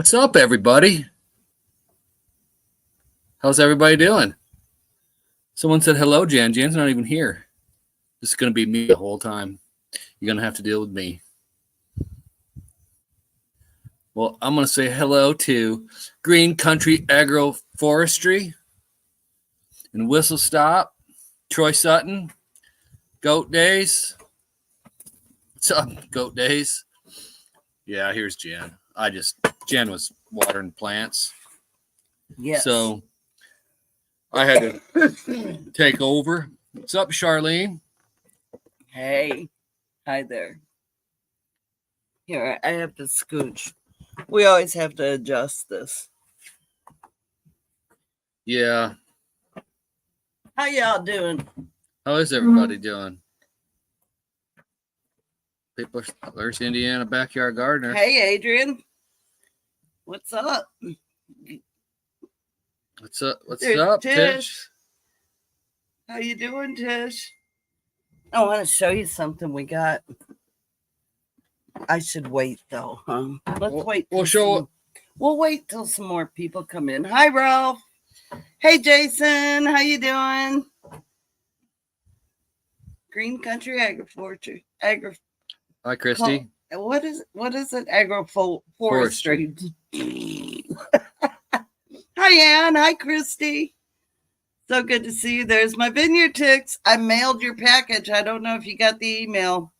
What's up, everybody? How's everybody doing? Someone said hello, Jan. Jan's not even here. This is going to be me the whole time. You're going to have to deal with me. Well, I'm going to say hello to Green Country Agroforestry and Whistle Stop, Troy Sutton, Goat Days. What's up, Goat Days? Yeah, here's Jan. Jan was watering plants. Yes. So I had to take over. What's up, Charlene? Hey. Hi there. Here, I have to scooch. We always have to adjust this. Yeah. How y'all doing? How is everybody doing? People, there's Indiana Backyard Gardener. Hey, Adrian. What's up? What's up? What's There's up, Tish. Tish? How you doing, Tish? I want to show you something we got. I should wait though, huh? Let's wait. We'll wait till some more people come in. Hi, Ralph. Hey, Jason. How you doing? Green Country Agroforestry. Hi, Christy. What is it? Agroforestry. Hi, Ann. Hi, Christy. So good to see you. There's my vineyard ticks. I mailed your package. I don't know if you got the email,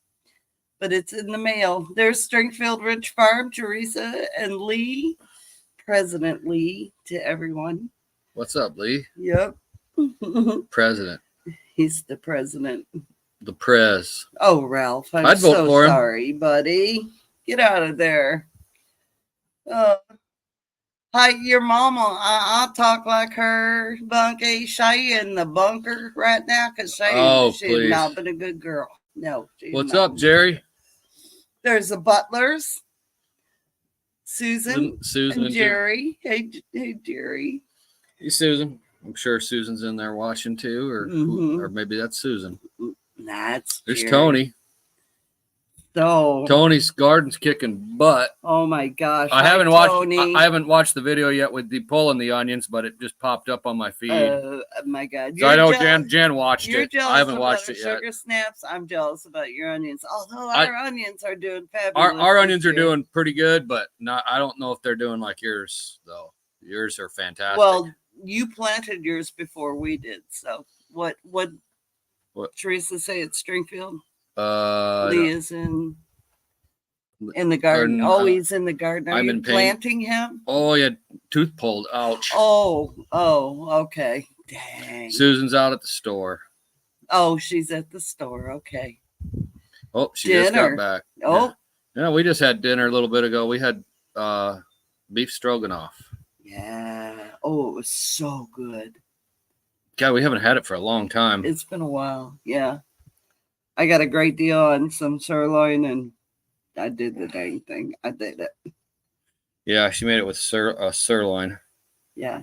but it's in the mail. There's Stringfield Ridge Farm, Teresa and Lee. President Lee to everyone. What's up, Lee? Yep. President. He's the president. The Prez. Oh, Ralph, I'd vote so for him. sorry, buddy. Get out of there. Hi, your mama. I'll talk like her, Bunky. Shay in the bunker right now because she's not been a good girl. No. What's up, Jerry? There's the Butlers, Susan and Jerry. Hey, Jerry. Hey, Susan. I'm sure Susan's in there watching too, or maybe that's Susan. That's There's Jerry. Tony. So Tony's garden's kicking butt. Oh my gosh! I haven't watched the video yet with the pulling the onions, but it just popped up on my feed. My God! So I know Jan watched You're it. Jealous I haven't about watched our it yet. Sugar snaps. I'm jealous about your onions. Although our onions are doing fabulous. Our onions are doing pretty good, but not. I don't know if they're doing like yours though. Yours are fantastic. Well, you planted yours before we did. So what? Teresa say it's Stringfield. Lee is in the garden. He's in the garden. Are you planting him? Oh, yeah, tooth pulled. Ouch. Oh, okay. Dang. Susan's out at the store. Oh, she's at the store. Okay. Oh, she just got back. Oh. Yeah, we just had dinner a little bit ago. We had beef stroganoff. Yeah. Oh, it was so good. God, we haven't had it for a long time. It's been a while. Yeah. I got a great deal on some sirloin and I did the dang thing. I did it. Yeah, she made it with sirloin. Yeah.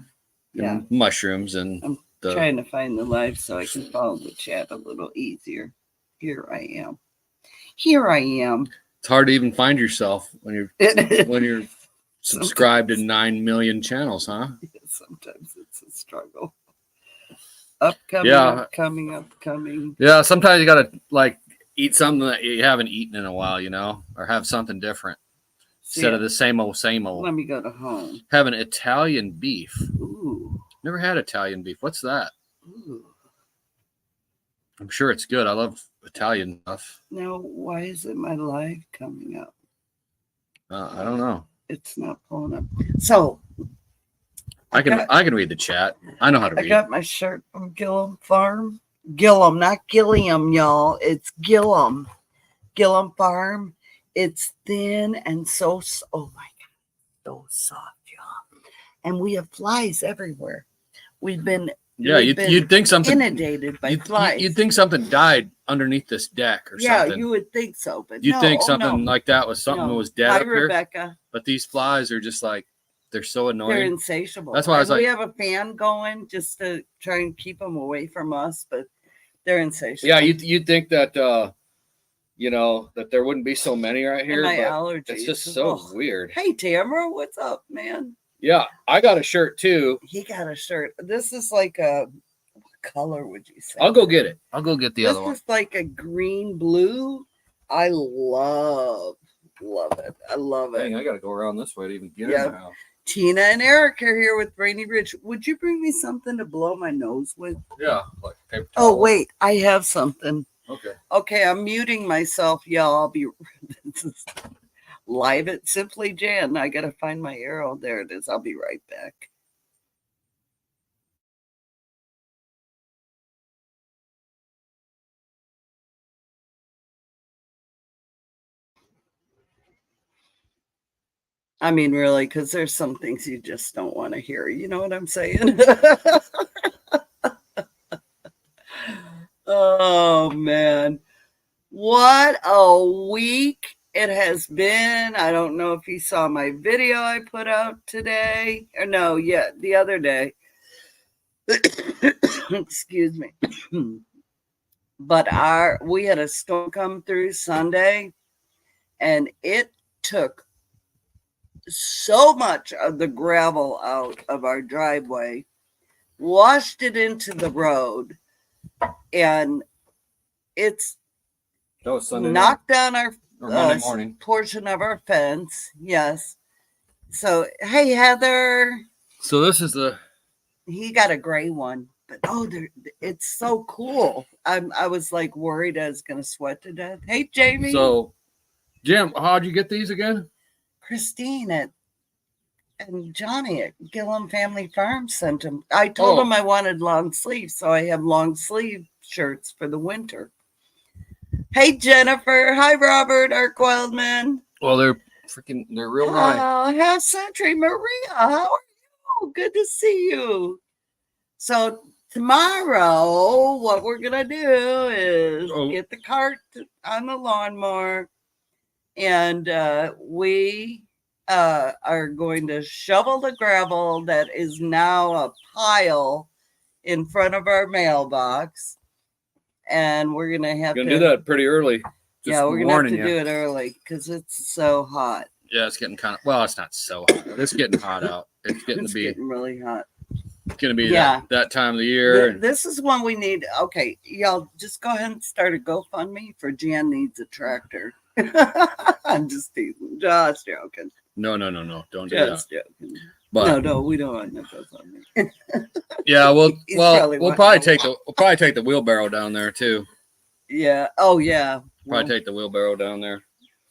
And mushrooms and I'm trying to find the live so I can follow the chat a little easier. Here I am. It's hard to even find yourself when you're subscribed to 9 million channels, huh? Sometimes it's a struggle. Upcoming. Yeah, sometimes you gotta eat something that you haven't eaten in a while, or have something different instead of the same old. Let me go to home. Have an Italian beef. Ooh. Never had Italian beef. What's that? Ooh. I'm sure it's good. I love Italian stuff. Now, why isn't my live coming up? I don't know. It's not pulling up. So I can read the chat. I know how to read. I got my shirt from Gillum Farm. Gillum, not Gilliam, y'all. It's Gillum. Gillum Farm. It's thin and so, oh my God, so soft, y'all. And we have flies everywhere. We've been you'd think something inundated by flies. You'd think something died underneath this deck or something. Yeah, you would think so, but you'd think something like that was something that was dead up here. Rebecca. But these flies are just they're so annoying. They're insatiable. That's why we have a fan going just to try and keep them away from us, but they're insatiable. Yeah, you'd think that you know, that there wouldn't be so many right And here. my But allergies. it's just so Ugh. weird. Hey, Tamara, what's up, man? Yeah, I got a shirt too. He got a shirt. This is like a, what color would you say? I'll go get it. I'll go get the other one. This is like a green blue. I love it. I love it. Dang, I got to go around this way to even get Yeah. in the house. Tina and Eric are here with Rainy Ridge. Would you bring me something to blow my nose with? Yeah, like paper Oh, towel. wait, I have something. Okay. Okay, I'm muting myself, y'all. I'll be this is live at Simply Jan. I gotta find my arrow. There it is. I'll be right back. I mean, really, because there's some things you just don't want to hear. You know what I'm saying? Oh, man. What a week it has been. I don't know if you saw my video I put out today. Or no, yeah, the other day. Excuse me. But we had a storm come through Sunday, and it took so much of the gravel out of our driveway, washed it into the road, and it's That was Sunday knocked down our or Monday morning. portion of our fence. Yes. So, hey, Heather. So this is the. He got a gray one, but it's so cool. I was like worried I was gonna sweat to death. Hey, Jamie. So, Jim, how'd you get these again? Christine and Johnny at Gillum Family Farm sent them. I told them I wanted long sleeves, so I have long sleeve shirts for the winter. Hey, Jennifer. Hi, Robert, our Wildman. Well, they're real nice. Oh, half century Maria. How are you? Good to see you. So tomorrow, what we're gonna do is get the cart on the lawnmower, and we are going to shovel the gravel that is now a pile in front of our mailbox, and we're gonna have to do that pretty early. Yeah, we're gonna have to do it early because it's so hot. Yeah, it's getting kind of, well, it's not so hot. It's getting hot out. It's getting getting really hot. It's going to be that time of the year. This is when we need, okay, y'all just go ahead and start a GoFundMe for Jan Needs a Tractor. I'm just teasing. Just joking. No. Don't do just that. Joking. But, no, we don't want no GoFundMe. Yeah, we'll probably take the wheelbarrow down there too. Yeah. Oh, yeah. Probably take the wheelbarrow down there.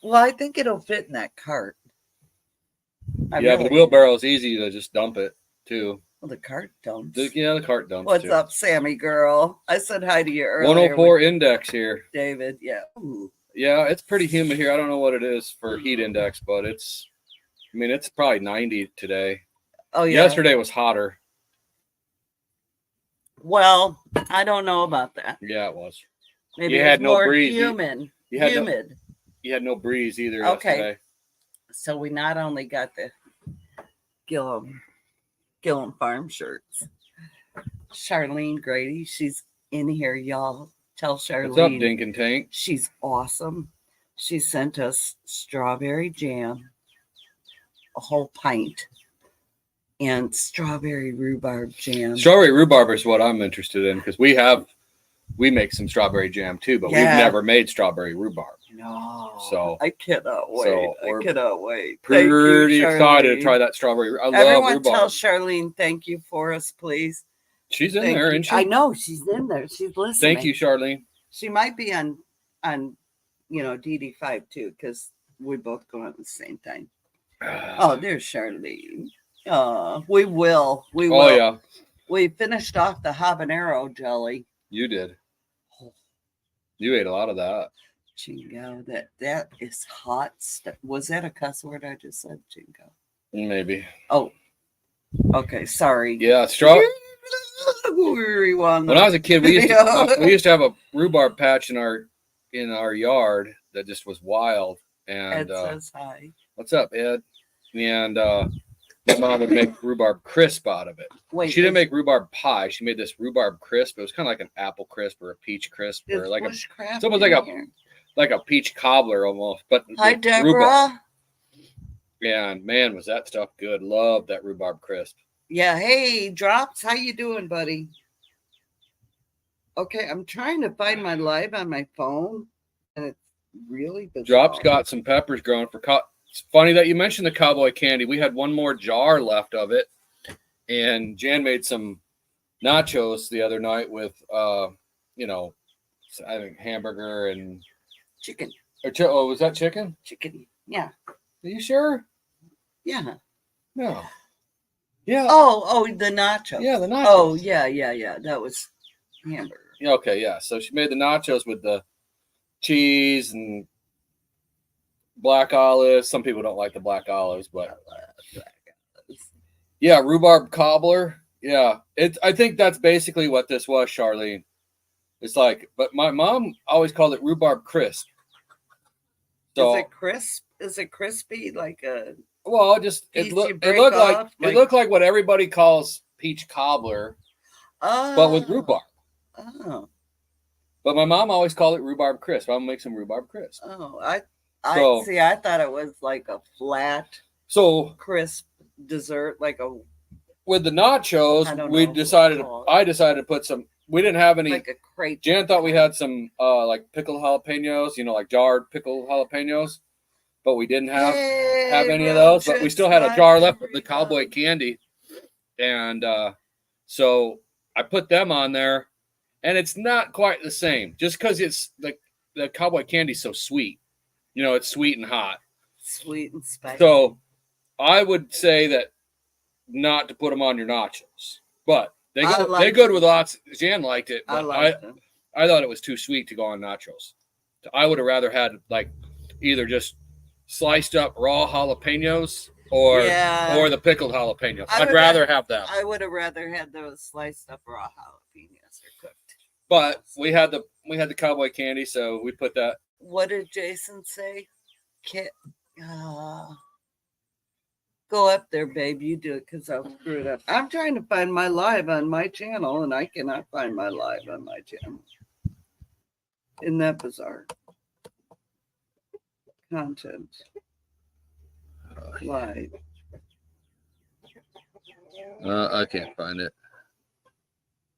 Well, I think it'll fit in that cart. But the wheelbarrow is easy to just dump it too. Well, the cart dumps. The cart dumps. What's up, Sammy girl? I said hi to you earlier. 104 index here. David, yeah. Ooh. Yeah, it's pretty humid here. I don't know what it is for heat index, but it's probably 90 today. Oh, yeah. Yesterday was hotter. Well, I don't know about that. Yeah, it was. Maybe you it had was no more breeze. humid. You had no breeze either yesterday. So we not only got the Gillum Farm shirts. Charlene Grady, she's in here, y'all. Tell Charlene. What's up, Dink and Tank? She's awesome. She sent us strawberry jam, a whole pint, and strawberry rhubarb jam. Strawberry rhubarb is what I'm interested in because we make some strawberry jam too, but we've never made strawberry rhubarb. No. So I cannot wait. I cannot wait. Pretty excited to try that strawberry. I love rhubarb. Tell Charlene thank you for us, please. She's in there, isn't she? I know she's in there. She's listening. Thank you, Charlene. She might be on DD5 too, because we both go on at the same time. Oh, there's Charlene. We will. Oh yeah. We finished off the habanero jelly. You did. You ate a lot of that. Chingo, that is hot stuff. Was that a cuss word I just said, Chingo? Maybe. Oh, okay. Sorry. Yeah, when I was a kid, we used to have a rhubarb patch in our yard that just was wild. And Ed says hi. What's up, Ed? And my mom would make rhubarb crisp out of it. Wait, she didn't make rhubarb pie. She made this rhubarb crisp. It was kind of like an apple crisp or a peach crisp or like it's almost like like a peach cobbler almost. But Hi, with Deborah. rhubarb. Yeah, and man, was that stuff good. Love that rhubarb crisp. Yeah. Hey, Drops. How you doing, buddy? Okay, I'm trying to find my live on my phone, and it's really bizarre. Drops got some peppers growing for. It's funny that you mentioned the cowboy candy. We had one more jar left of it, and Jan made some nachos the other night with, you know, I think hamburger and chicken. Oh, was that chicken? Chicken. Yeah. Are you sure? Yeah. No. Yeah. Oh, the nachos. Yeah, the nachos. Oh, yeah. That was hamburger. Okay, yeah. So she made the nachos with the cheese and black olives. Some people don't like the black olives, but yeah, rhubarb cobbler. Yeah, I think that's basically what this was, Charlene. It's like, but my mom always called it rhubarb crisp. So, is it crisp? Is it crispy like a? Well, it looked like what everybody calls peach cobbler, but with rhubarb. Oh. But my mom always called it rhubarb crisp. I'll make some rhubarb crisp. Oh, I thought it was like a flat, crisp dessert, like a. With the nachos, I decided to put some. We didn't have any. Like a crepe. Jan thought we had some like pickled jalapenos, like jarred pickled jalapenos, but we didn't have any of those. But we still had a jar left of the cowboy candy, and so I put them on there, and it's not quite the same, just because it's like the cowboy candy's so sweet. It's sweet and hot, sweet and spicy. So I would say that not to put them on your nachos, but they're good with lots. Jan liked it, but I thought it was too sweet to go on nachos. So I would have rather had like either just sliced up raw jalapenos or the pickled jalapenos. I'd rather have that. I would have rather had those sliced up raw jalapenos or cooked. But we had the cowboy candy, so we put that. What did Jason say? Go up there, babe. You do it because I'll screw it up. I'm trying to find my live on my channel, and I cannot find my live on my channel. Isn't that bizarre? Content. Live. I can't find it.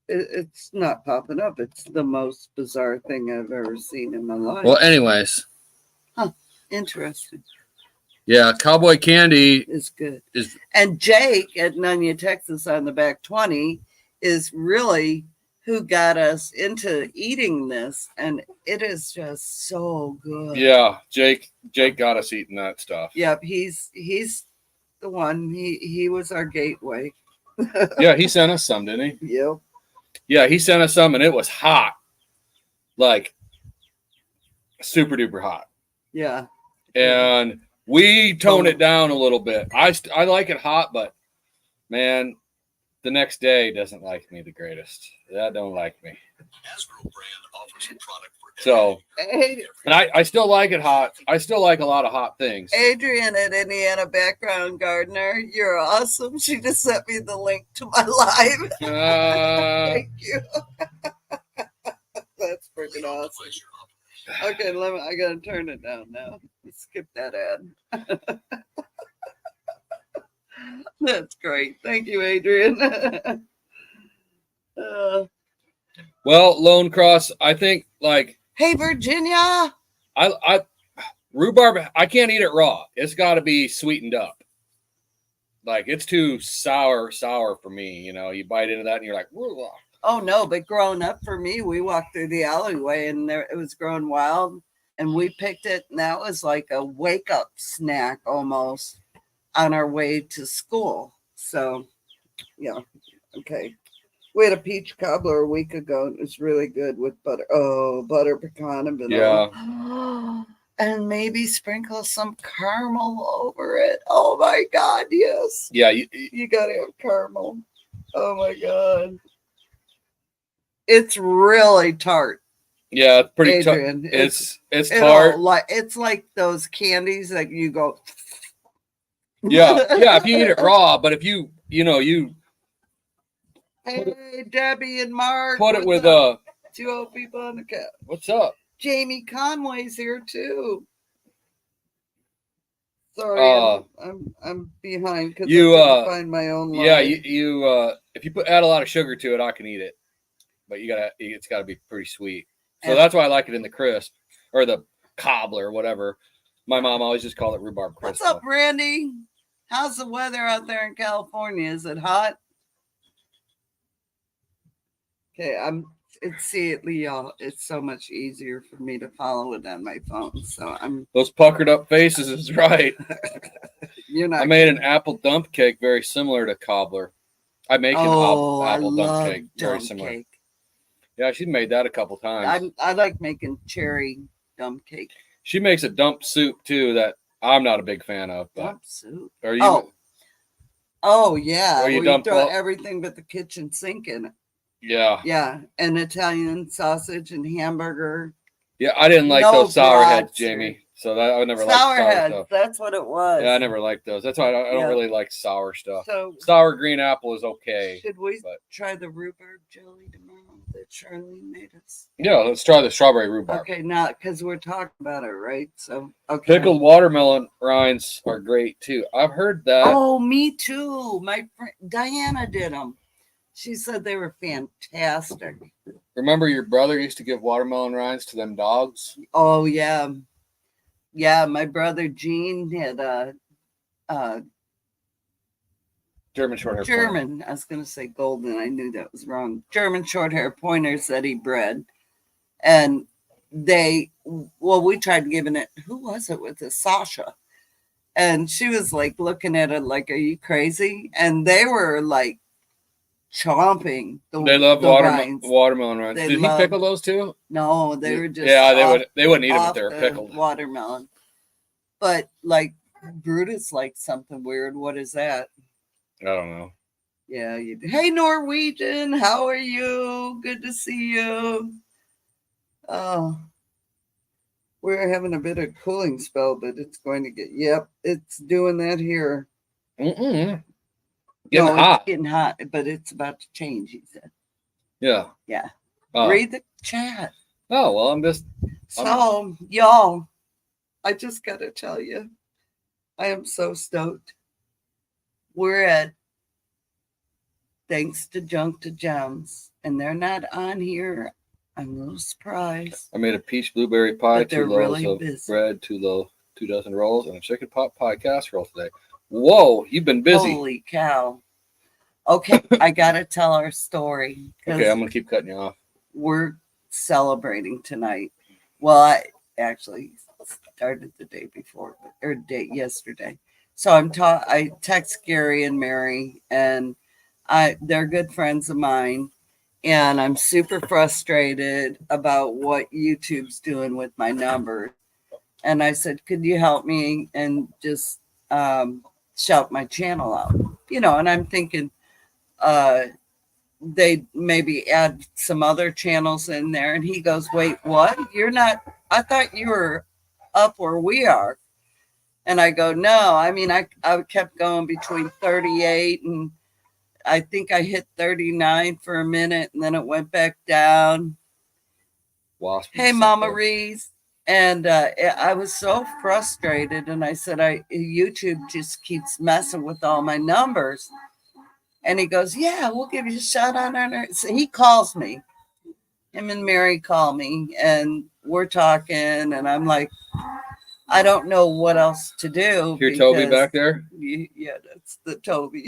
It's not popping up. It's the most bizarre thing I've ever seen in my life. Well, anyways. Huh. Interesting. Yeah, cowboy candy is good. And Jake at Nunya, Texas on the back 20 is really who got us into eating this, and it is just so good. Yeah, Jake got us eating that stuff. Yep, he's the one. He was our gateway. Yeah, he sent us some, didn't he? Yep. Yeah, he sent us some, and it was hot, like super duper hot. Yeah. And we toned it down a little bit. I like it hot, but man, the next day doesn't like me the greatest. That don't like me. So, and I still like it hot. I still like a lot of hot things. Adrian at Indiana Background Gardener, you're awesome. She just sent me the link to my live. Thank you. That's freaking awesome. Okay, I gotta turn it down now. Skip that ad. That's great. Thank you, Adrian. Well, Lone Cross, I think like. Hey, Virginia. Rhubarb. I can't eat it raw. It's got to be sweetened up. Like it's too sour for me. You bite into that and you're like, whoa. Oh no! But growing up for me, we walked through the alleyway and it was growing wild, and we picked it, and that was like a wake up snack almost on our way to school. So, yeah, okay. We had a peach cobbler a week ago, and it was really good with butter. Oh, butter pecan and vanilla. Yeah. And maybe sprinkle some caramel over it. Oh my God, yes. Yeah, you gotta have caramel. Oh my God. It's really tart. Yeah, it's pretty tart. It's tart. It's like those candies that you go. Yeah, if you eat it raw, but if you. Hey, Debbie and Mark. Put it with 2 old people on the couch. What's up? Jamie Conway's here too. Sorry, I'm behind because I couldn't find my own line. Yeah, you if you add a lot of sugar to it, I can eat it, but it's gotta be pretty sweet. So that's why I like it in the crisp or the cobbler or whatever. My mom always just called it rhubarb crisp. What's up, Randy? How's the weather out there in California? Is it hot? Okay, y'all. It's so much easier for me to follow it on my phone. So those puckered up faces is right. You're not. I made an apple dump cake very similar to cobbler. I make an apple dump cake very similar. Cake. Yeah, she's made that a couple times. I like making cherry dump cake. She makes a dump soup too that I'm not a big fan of. But dump soup. Are you? Oh yeah. Where you throw everything but the kitchen sink in it. Yeah. Yeah, and Italian sausage and hamburger. Yeah, I didn't like those sour heads, Jamie. So I never liked sour heads. Stuff. That's what it was. Yeah, I never liked those. That's why I don't really like sour stuff. So sour green apple is okay. Should we try the rhubarb jelly tomorrow that Charlene made us? Yeah, let's try the strawberry rhubarb. Okay, now because we're talking about it, right? So okay. Pickled watermelon rinds are great too. I've heard that. Oh, me too. My friend Diana did them. She said they were fantastic. Remember your brother used to give watermelon rinds to them dogs? Oh, yeah. Yeah, my brother Gene had a German short hair pointer. I was going to say golden. I knew that was wrong. German short hair pointers that he bred. And we tried giving it, who was it with this? Sasha. And she was like looking at it like, are you crazy? And they were like, chomping. They love watermelon rinds. Did he pickle those too? No, they were just they wouldn't eat them if they were pickled. Watermelon. But like Brutus liked something weird. What is that? I don't know. Yeah, hey Norwegian, how are you? Good to see you. Oh, we're having a bit of cooling spell, but it's going to get it's doing that here. Hot. It's getting hot, but it's about to change, he said. Yeah. Yeah. Read the chat. Oh, well, y'all, I just got to tell you, I am so stoked. We're at Thanks to Junk to Gems, and they're not on here. I'm a little surprised. I made a peach blueberry pie, 2 loaves really of busy. Bread, 2 dozen rolls, and a chicken pot pie casserole today. Whoa, you've been busy. Holy cow. Okay, I got to tell our story. Okay, I'm going to keep cutting you off. We're celebrating tonight. Well, I actually started the day before, yesterday. So I text Gary and Mary, and they're good friends of mine, and I'm super frustrated about what YouTube's doing with my numbers. And I said, could you help me and just shout my channel out, and I'm thinking they maybe add some other channels in there. And he goes, wait, what? You're not, I thought you were up where we are. And I go, no, I mean, I kept going between 38 and I think I hit 39 for a minute and then it went back down. Hey, Mama Reese. And I was so frustrated, and I said, YouTube just keeps messing with all my numbers. And he goes, yeah, we'll give you a shout out on her. So he calls me. Him and Mary call me, and we're talking, and I'm like, I don't know what else to do. Hear Toby back there? Yeah, that's the Toby.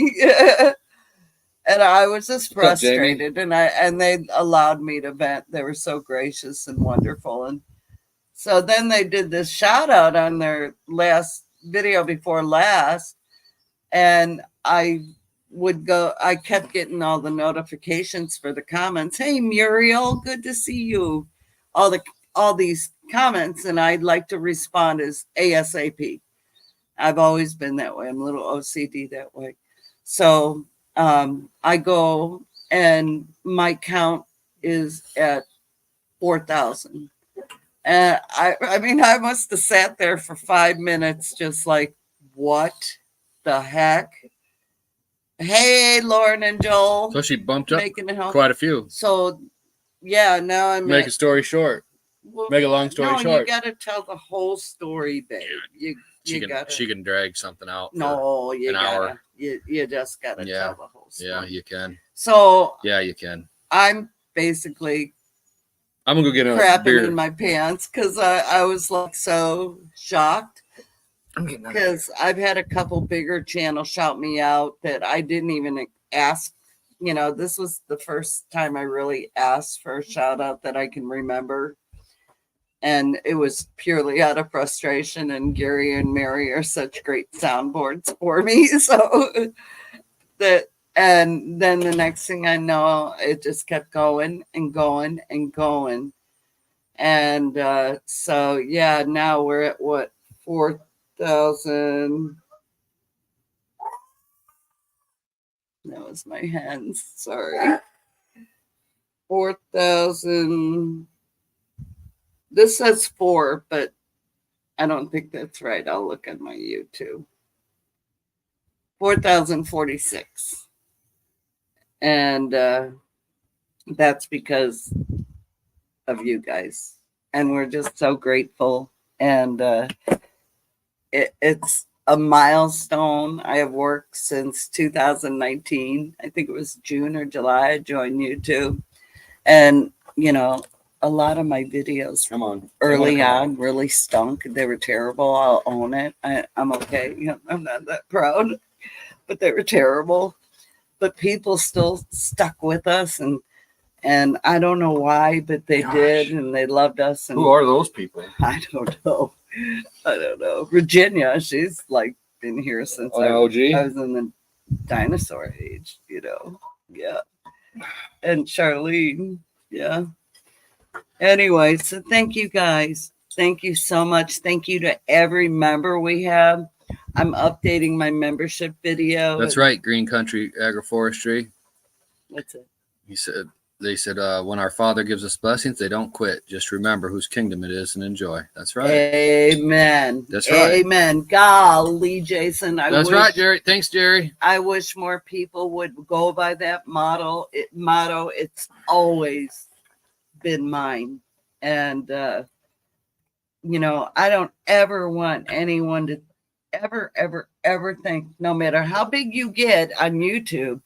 And I was just frustrated, and they allowed me to vent. They were so gracious and wonderful, and so then they did this shout out on their last video before last. And I kept getting all the notifications for the comments. Hey, Muriel, good to see you. All these comments. And I'd like to respond as ASAP. I've always been that way. I'm a little OCD that way. So I go and my count is at 4,000. And I mean, I must have sat there for 5 minutes, just like, what the heck? Hey, Lauren and Joel. So she bumped up quite a few. So, yeah, now I'm make a story short. Well, Make a long story no, short. you got to tell the whole story, babe. She can drag something out. No, you an hour. gotta. You just gotta Yeah. tell the whole story. Yeah, you can. So Yeah, you can. I'm basically I'm gonna go get another crapping beer. in my pants because I was like so shocked I'm getting another beer. because I've had a couple bigger channels shout me out that I didn't even ask. You know, this was the first time I really asked for a shout out that I can remember. And it was purely out of frustration. And Gary and Mary are such great soundboards for me. So that, and then the next thing I know, it just kept going and going and going. And so, yeah, now we're at what, 4,000. That was my hands. Sorry. 4,000. This says 4, but I don't think that's right. I'll look at my YouTube. 4,046. And that's because of you guys. And we're just so grateful. And it's a milestone. I have worked since 2019. I think it was June or July I joined YouTube. And, you know, a lot of my videos early on really stunk. They were terrible. I'll own it. I'm okay. You know, I'm not that proud, but they were terrible. But people still stuck with us, and I don't know why, but they did, and they loved us. And Who are those people? I don't know. I don't know. Virginia, she's like been here since I was in the dinosaur age. You know, yeah. And Charlene, yeah. Anyway, so thank you guys. Thank you so much. Thank you to every member we have. I'm updating my membership video. That's right, Green Country Agroforestry. What's it? They said, when our Father gives us blessings, they don't quit. Just remember whose kingdom it is and enjoy. That's right. Amen. That's right. Amen. Golly, Jason. That's right, Jerry. Thanks, Jerry. I wish more people would go by that motto. It's always been mine. And, you know, I don't ever want anyone to ever think, no matter how big you get on YouTube,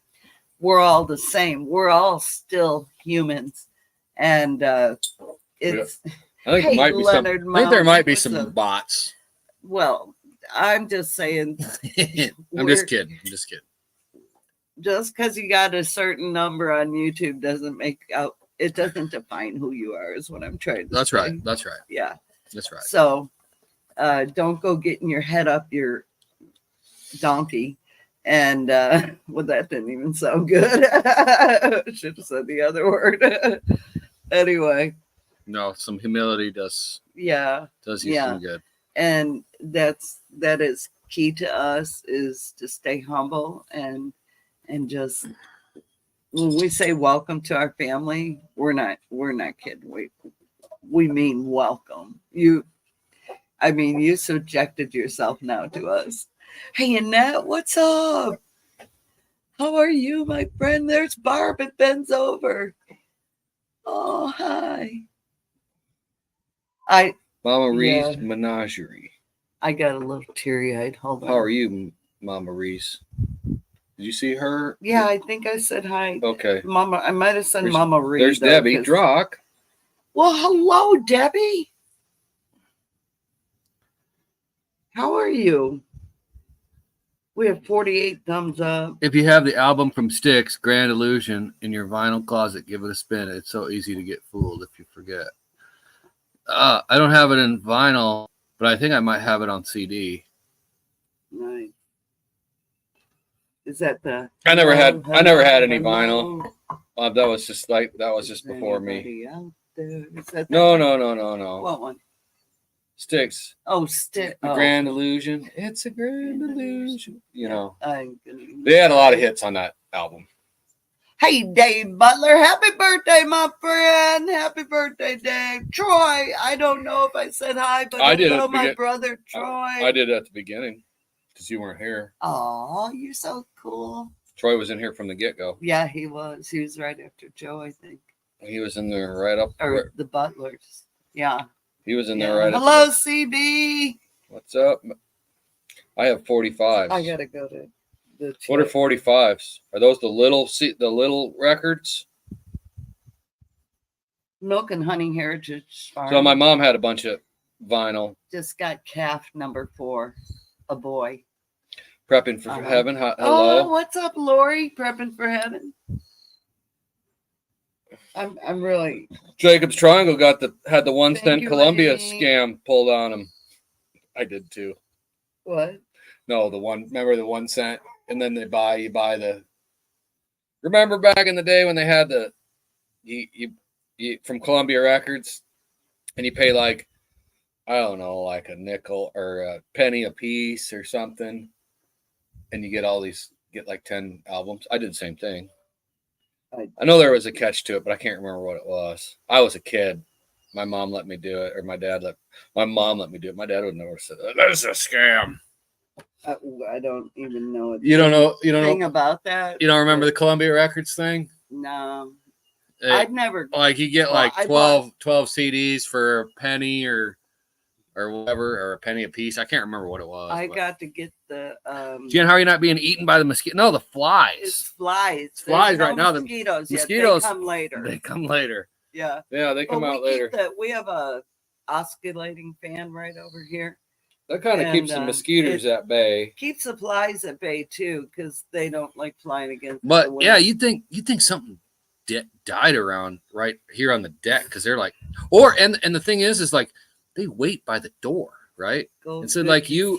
we're all the same. We're all still humans. And it's I think, there might be some bots. Well, I'm just saying. I'm just kidding. Just because you got a certain number on YouTube doesn't it doesn't define who you are, is what I'm trying to say. Right. That's right. Yeah. That's right. So don't go getting your head up your donkey. And well, that didn't even sound good. Should have said the other word. Anyway. No, some humility does. Yeah. Does you some good. And that is key to us, is to stay humble and just, when we say welcome to our family, we're not kidding. We mean welcome. You subjected yourself now to us. Hey, Annette, what's up? How are you, my friend? There's Barb at Ben's over. Oh, hi. Mama Reese Menagerie. I got a little teary-eyed. Hold on. How are you, Mama Reese? Did you see her? Yeah, I think I said hi. Okay. Mama, I might have said Mama Reese. There's Debbie Drock. Well, hello, Debbie. How are you? We have 48 thumbs up. If you have the album from Styx, Grand Illusion, in your vinyl closet, give it a spin. It's so easy to get fooled if you forget. I don't have it in vinyl, but I think I might have it on CD. Nice. Is that the? I never had any vinyl. That was just before me. No. What one? Styx. Oh, Styx. The Grand Illusion. It's a grand illusion. You know. They had a lot of hits on that album. Hey, Dave Butler. Happy birthday, my friend. Happy birthday, Dave. Troy, I don't know if I said hi, but I know my brother, Troy. I did at the beginning because you weren't here. Oh, you're so cool. Troy was in here from the get-go. Yeah, he was. He was right after Joe, I think. He was in there right up. Or the Butlers. Yeah. He was in Yeah. there right Hello, CB. What's up? I have 45s. I gotta go to the. What are 45s? Are those the little records? Milk and Honey Heritage Farm. So my mom had a bunch of vinyl. Just got calf number 4, a boy. Prepping for heaven. Hello. Oh, what's up, Lori? Prepping for heaven. I'm really. Jacob's Triangle had the 1 cent you, Columbia Amy. scam pulled on him. I did too. What? No, remember the 1 cent, and then you buy the. Remember back in the day when they had you from Columbia Records, and you pay like, I don't know, like a nickel or a penny a piece or something, and you get like 10 albums. I did the same thing. I know there was a catch to it, but I can't remember what it was. I was a kid. My mom let me do it, or my mom let me do it. My dad would never say that. That's a scam. I don't even know. You don't know about that. You don't remember the Columbia Records thing? No, I've never. Like you get 12 CDs for a penny or whatever, or a penny a piece. I can't remember what it was. I got to get the. Jen, how are you not being eaten by the mosquito? No, the flies. It's flies. It's flies right now. Mosquitoes. The mosquitoes. They come later. They come later. Yeah. Yeah, they come out later. We have a oscillating fan right over here. That kind of keeps the mosquitoes at bay. Keeps the flies at bay too, because they don't like flying against. But yeah, you think something died around right here on the deck, because they're like, and the thing is like they wait by the door, right? And so like you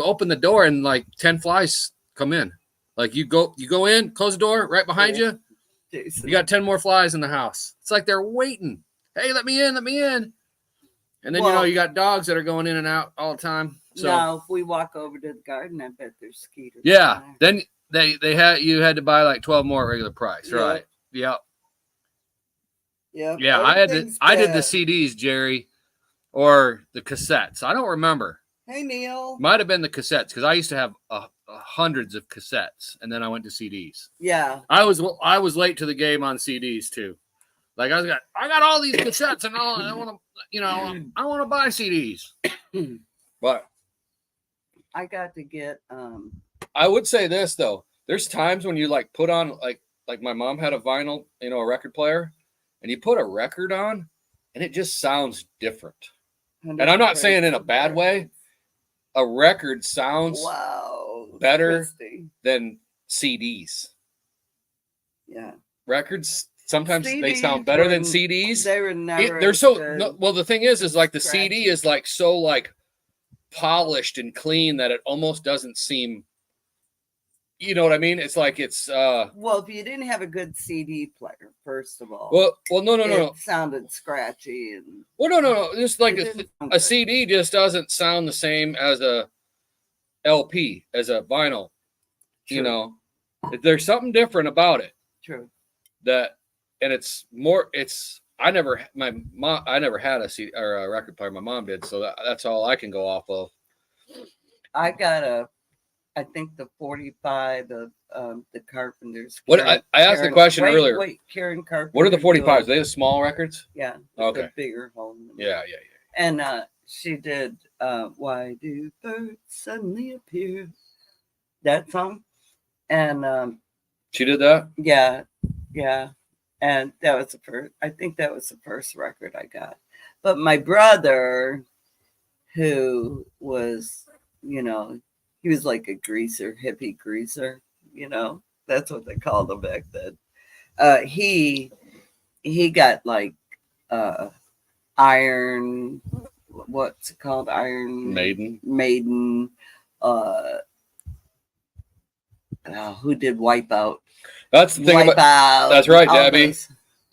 open the door and like 10 flies come in. Like you go in, close the door right behind you. Jason. You got 10 more flies in the house. It's like they're waiting. Hey, let me in. And then you got dogs that are going in and out all the time. So now if we walk over to the garden, I bet there's skeeters. Yeah. Then you had to buy like 12 more at regular price, right? Yep. Yeah. Yeah, I did the CDs, Jerry, or the cassettes. I don't remember. Hey, Neil. Might have been the cassettes, because I used to have hundreds of cassettes, and then I went to CDs. Yeah. I was late to the game on CDs too. Like I got all these cassettes and all. I want to buy CDs. But I got to get. I would say this though. There's times when you like put on like my mom had a vinyl, a record player, and you put a record on, and it just sounds different. And I'm not saying in a bad way. A record sounds better than CDs. Yeah. Records sometimes CDs they sound better than CDs. They were never. They're so well. The thing is like the CD is like so like polished and clean that it almost doesn't seem. You know what I mean? It's like it's. Well, if you didn't have a good CD player, first of all. Well, no. It sounded scratchy and. Well, no. Just like a CD just doesn't sound the same as a LP, as a vinyl. True. There's something different about it. True. And it's more. I never had a CD or a record player. My mom did, so that's all I can go off of. I got I think the 45 of the Carpenters. What I asked the question earlier. Wait, Karen Carpenter. What are the 45s? Are they the small records? Yeah. Okay. The bigger home. Yeah. And she did "Why Do Birds Suddenly Appear?" That song, and she did that. Yeah, and that was the first. I think that was the first record I got. But my brother, who was, he was like a hippie greaser, that's what they called him back then. He got like Iron, what's it called? Iron Maiden. Who did Wipeout? That's the thing about. That's right, Debbie.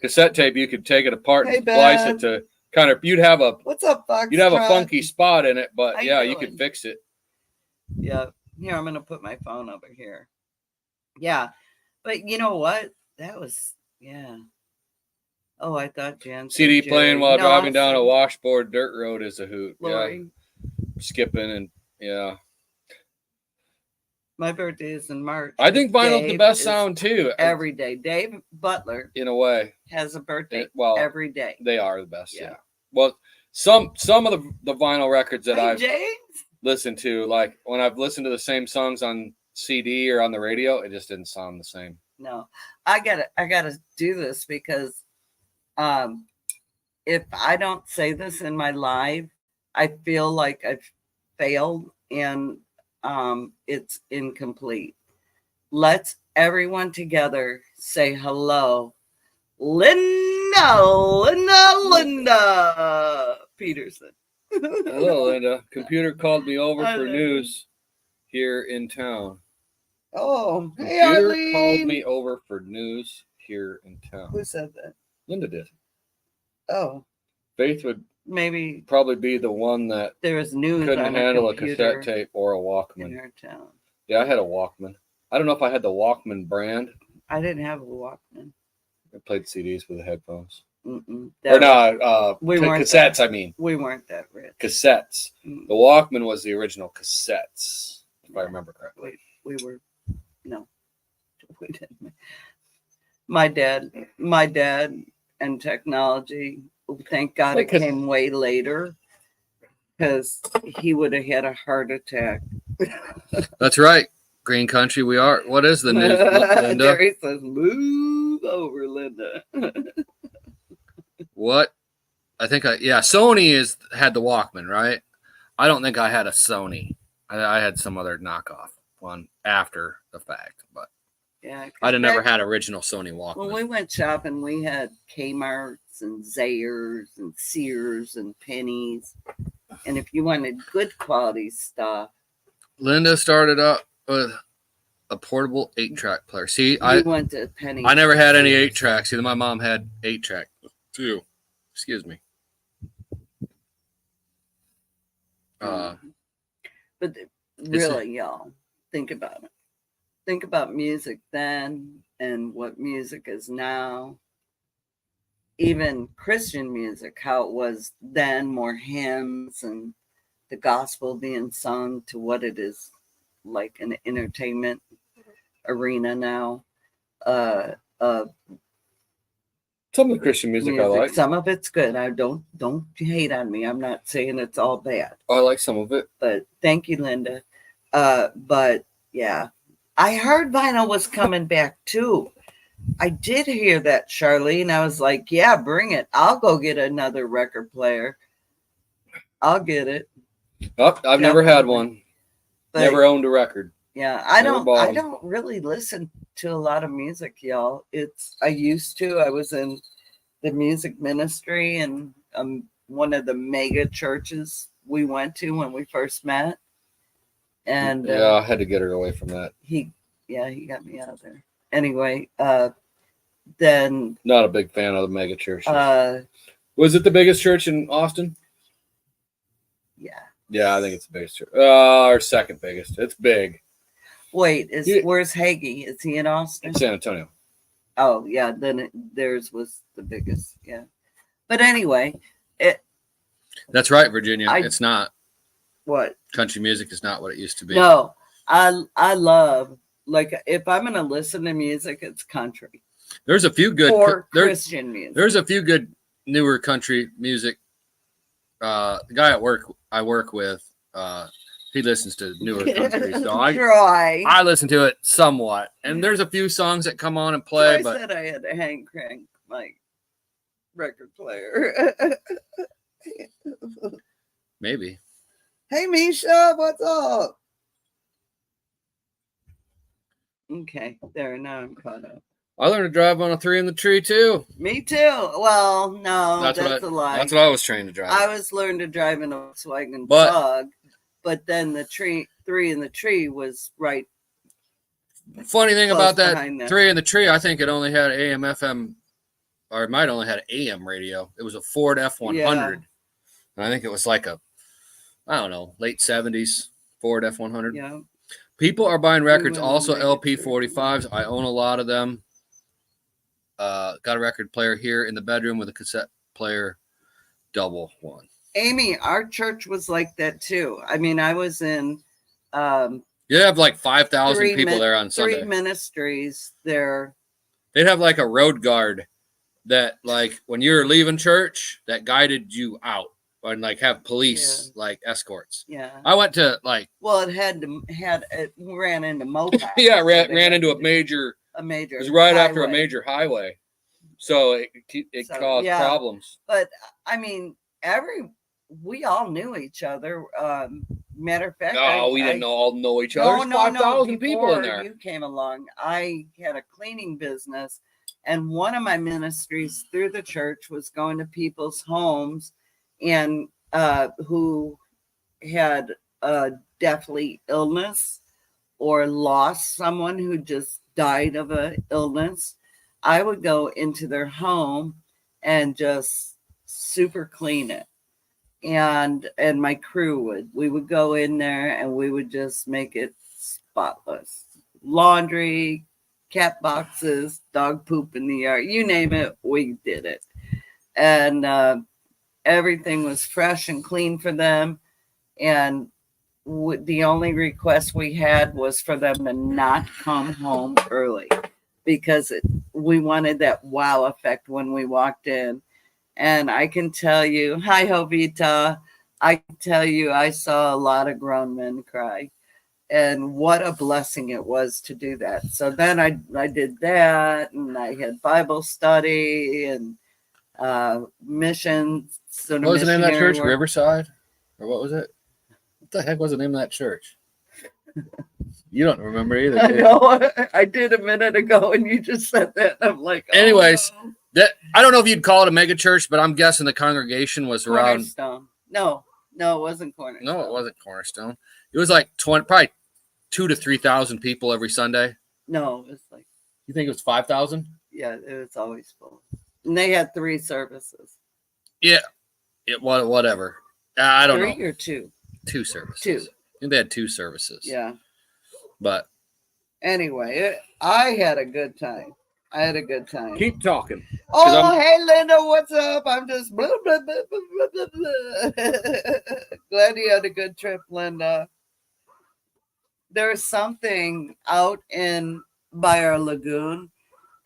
Cassette tape, you could take it apart and splice it to kind of. You'd have a. What's up, Fox? You'd have a funky spot in it, but you could fix it. Yeah. Here, I'm gonna put my phone over here. Yeah, but you know what? That was Oh, I thought Jan. CD playing while driving down a washboard dirt road is a hoot. Lori. Yeah, skipping and yeah. My birthday is in March. I think vinyl's the Dave best is sound too. every day. Dave Butler In a way, has a birthday well, every day. they are the best. Yeah. Yeah. Well, some of the vinyl records that Hey, I've James. listened to, like when I've listened to the same songs on CD or on the radio, it just didn't sound the same. No, I gotta do this because if I don't say this in my live, I feel like I've failed and it's incomplete. Let's everyone together say hello. Linda Peterson. Hello, Linda. Computer called me over for news here in town. Oh, hey, Computer Arlene. called me over for news here in town. Who said that? Linda did. Oh, Faith would maybe probably be the one that there was news couldn't on handle a a cassette tape or a Walkman. in her town. Yeah, I had a Walkman. I don't know if I had the Walkman brand. I didn't have a Walkman. I played CDs with the headphones. Or no, we weren't cassettes, I mean. We weren't that rich. Cassettes. The Walkman was the original cassettes, if I remember correctly. We were, no. We didn't. My dad and technology, thank God it came way later because he would have had a heart attack. That's right. Green Country, we are. What is the news, Linda? Terry says, move over, Linda. What? I think Sony had the Walkman, right? I don't think I had a Sony. I had some other knockoff one after the fact, but yeah, I'd never had original Sony Walkman. When we went shopping, we had Kmart's and Zayres and Sears and Pennies. And if you wanted good quality stuff. Linda started up with a portable 8-track player. See, I went to Pennies. I never had any 8-tracks. Either my mom had 8-track too. Excuse me. But really, y'all, think about it. Think about music then and what music is now. Even Christian music, how it was then, more hymns and the gospel being sung to what it is like an entertainment arena now. Some of the Christian music I like. Some of it's good. I don't hate on me. I'm not saying it's all bad. I like some of it. But thank you, Linda. But yeah, I heard vinyl was coming back too. I did hear that, Charlene. I was like, yeah, bring it. I'll go get another record player. I'll get it. Oh, I've never had one. But, never owned a record. Yeah, I don't really listen to a lot of music, y'all. I used to. I was in the music ministry and one of the mega churches we went to when we first met. And yeah, I had to get her away from that. He got me out of there. Anyway, then not a big fan of the mega churches. Was it the biggest church in Austin? Yeah. Yeah, I think it's the biggest church. Or second biggest. It's big. Wait, where's Hagee? Is he in Austin? In San Antonio. Oh, yeah, then theirs was the biggest, yeah. But anyway, that's right, Virginia. It's not. What? Country music is not what it used to be. No, I love, like, if I'm going to listen to music, it's country. There's a few good Christian music. There's a few good newer country music. The guy I work with, he listens to newer country, so I listen to it somewhat. And there's a few songs that come on and play. But I said I had to hand crank my record player. Maybe. Hey, Misha, what's up? Okay, there. Now I'm caught up. I learned to drive on a 3 in the tree too. Me too. Well, no, that's a lie. That's what I was trained to drive. I was learned to drive in a Volkswagen Bug, but then the 3 in the tree was right. Funny thing about that 3 in the tree, I think it only had AM, FM, or it might only had AM radio. It was a Ford F100, yeah. And I think it was like I don't know, late 70s Ford F100. Yeah. People are buying records, also LP 45s. I own a lot of them. Got a record player here in the bedroom with a cassette player, double one. Amy, our church was like that too. I mean, I was in You have like 5,000 people there on Sunday. 3 ministries there. They'd have like a road guard that, like, when you're leaving church, that guided you out, and like have police like escorts. Yeah. I went to like. Well, it ran into Mopac. Yeah, ran into a major. A major. It was right highway. after a major highway, so it caused problems. But I mean, we all knew each other. Matter of fact, no, we didn't all know each other. There's 5,000 people in there. You came along. I had a cleaning business, and one of my ministries through the church was going to people's homes, and who had a deathly illness or lost someone who just died of an illness. I would go into their home and just super clean it. And my crew we would go in there and we would just make it spotless. Laundry, cat boxes, dog poop in the yard, you name it, we did it. And everything was fresh and clean for them. And the only request we had was for them to not come home early, because we wanted that wow effect when we walked in. And I can tell you, hi, Jovita, I can tell you, I saw a lot of grown men cry. And what a blessing it was to do that. So then I did that, and I had Bible study and missions. What was the name of that church? Riverside? Or what was it? What the heck was the name of that church? You don't remember either. I know. I did a minute ago, and you just said that. And I'm like, oh, anyways. no. I don't know if you'd call it a mega church, but I'm guessing the congregation was around. Cornerstone. No, it wasn't Cornerstone. No, it wasn't Cornerstone. It was like probably 2,000 to 3,000 people every Sunday. No, it was like. You think it was 5,000? Yeah, it was always full. And they had 3 services. Yeah, whatever. I don't know. 3 or 2? 2 services. 2. I think they had 2 services. Yeah. But anyway, I had a good time. Keep talking. Oh, hey, Linda, what's up? I'm just blah, blah, blah, blah, blah, blah. Glad you had a good trip, Linda. There's something out by our lagoon,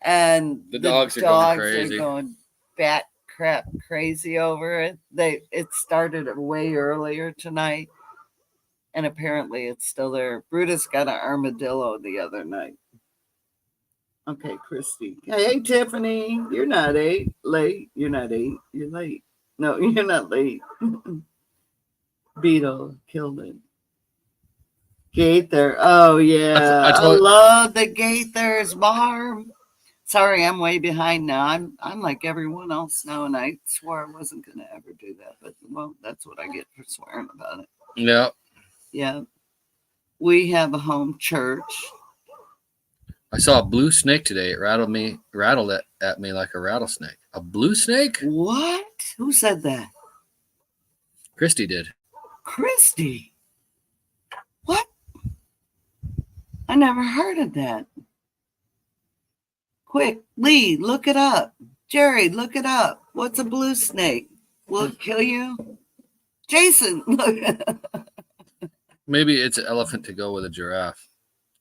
and the dogs are going bat crap crazy over it. It started way earlier tonight, and apparently it's still there. Brutus got an armadillo the other night. Okay, Christy. Hey, Tiffany. You're not late. You're not 8. You're late. No, you're not late. Beetle killed it. Gaither. Oh, yeah. I love the Gaithers, Barb. Sorry, I'm way behind now. I'm like everyone else now, and I swore I wasn't going to ever do that. But, well, that's what I get for swearing about it. Yeah. Yeah. We have a home church. I saw a blue snake today. It rattled at me like a rattlesnake. A blue snake? What? Who said that? Christy did. Christy? What? I never heard of that. Quick, Lee, look it up. Jerry, look it up. What's a blue snake? Will it kill you? Jason, look. Maybe it's an elephant to go with a giraffe.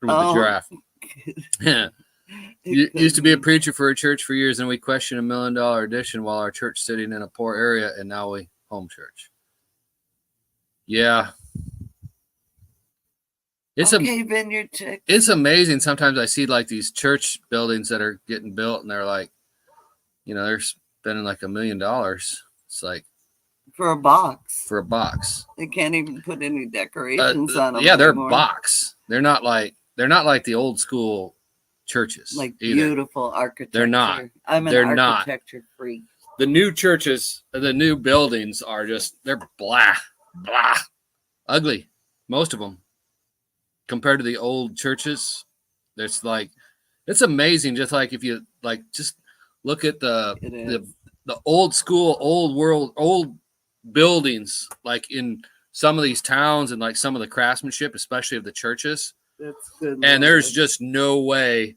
With a giraffe. Yeah. Used to be a preacher for a church for years, and we questioned $1 million addition while our church sitting in a poor area, and now we home church. Yeah. Vineyard Chick. It's amazing. Sometimes I see like these church buildings that are getting built, and they're like, they're spending like $1 million. It's like for a box. They can't even put any decorations on them. Yeah, they're box. They're not like the old school churches. Like either. Beautiful architecture. They're not. I'm an architecture freak. The new churches, the new buildings are they're blah, ugly. Most of them. Compared to the old churches, it's amazing. Just like if you just look at the old school, old world, old buildings, like in some of these towns, and like some of the craftsmanship, especially of the churches. That's good. And there's just no way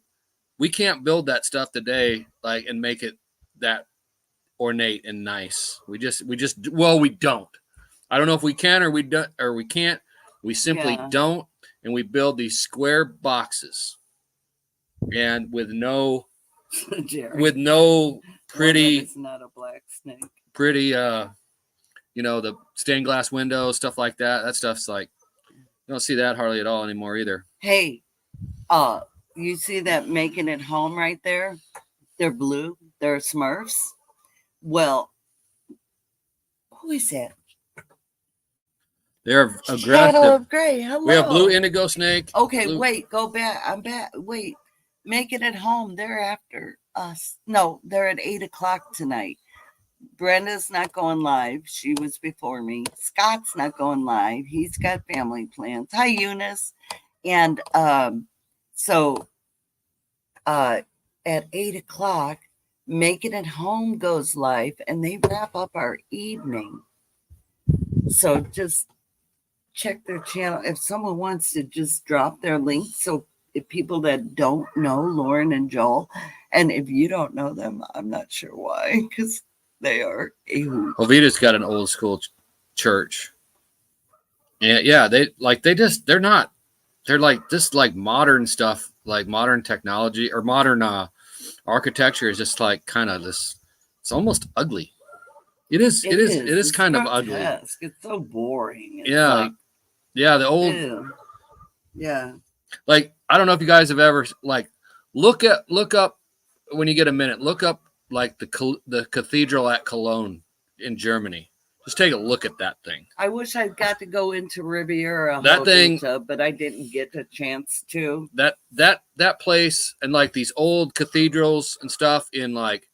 we can't build that stuff today, and make it that ornate and nice. We don't. I don't know if we can or we don't, or we can't. We simply don't. and we build these square boxes, and with no Jerry. pretty It's not a black snake. pretty the stained glass windows, stuff like that. That stuff's like, you don't see that hardly at all anymore either. Hey, you see that Making It Home right there? They're blue. They're Smurfs. Well, who is that? They're Shadow aggressive. of Gray. Hello. We have blue indigo snake. Okay, blue. wait, go back. I'm back. Wait, Making It Home. They're after us. No, they're at 8:00 tonight. Brenda's not going live. She was before me. Scott's not going live. He's got family plans. Hi, Eunice. And so at 8:00, Making It Home goes live, and they wrap up our evening. So just check their channel. If someone wants to just drop their link, so if people that don't know Lauren and Joel, and if you don't know them, I'm not sure why, because they are a hoot. Ovieda's got an old school church. And yeah, they're like just like modern stuff, like modern technology or modern architecture is just like kind of this. It's almost ugly. It is kind of ugly. It's so boring. It's the old. Ew. Yeah. Like, I don't know if you guys have ever like look up when you get a minute. Look up like the cathedral at Cologne in Germany. Just take a look at that thing. I wish I got to go into Riviera, that thing, but I didn't get a chance to. That place and like these old cathedrals and stuff in like,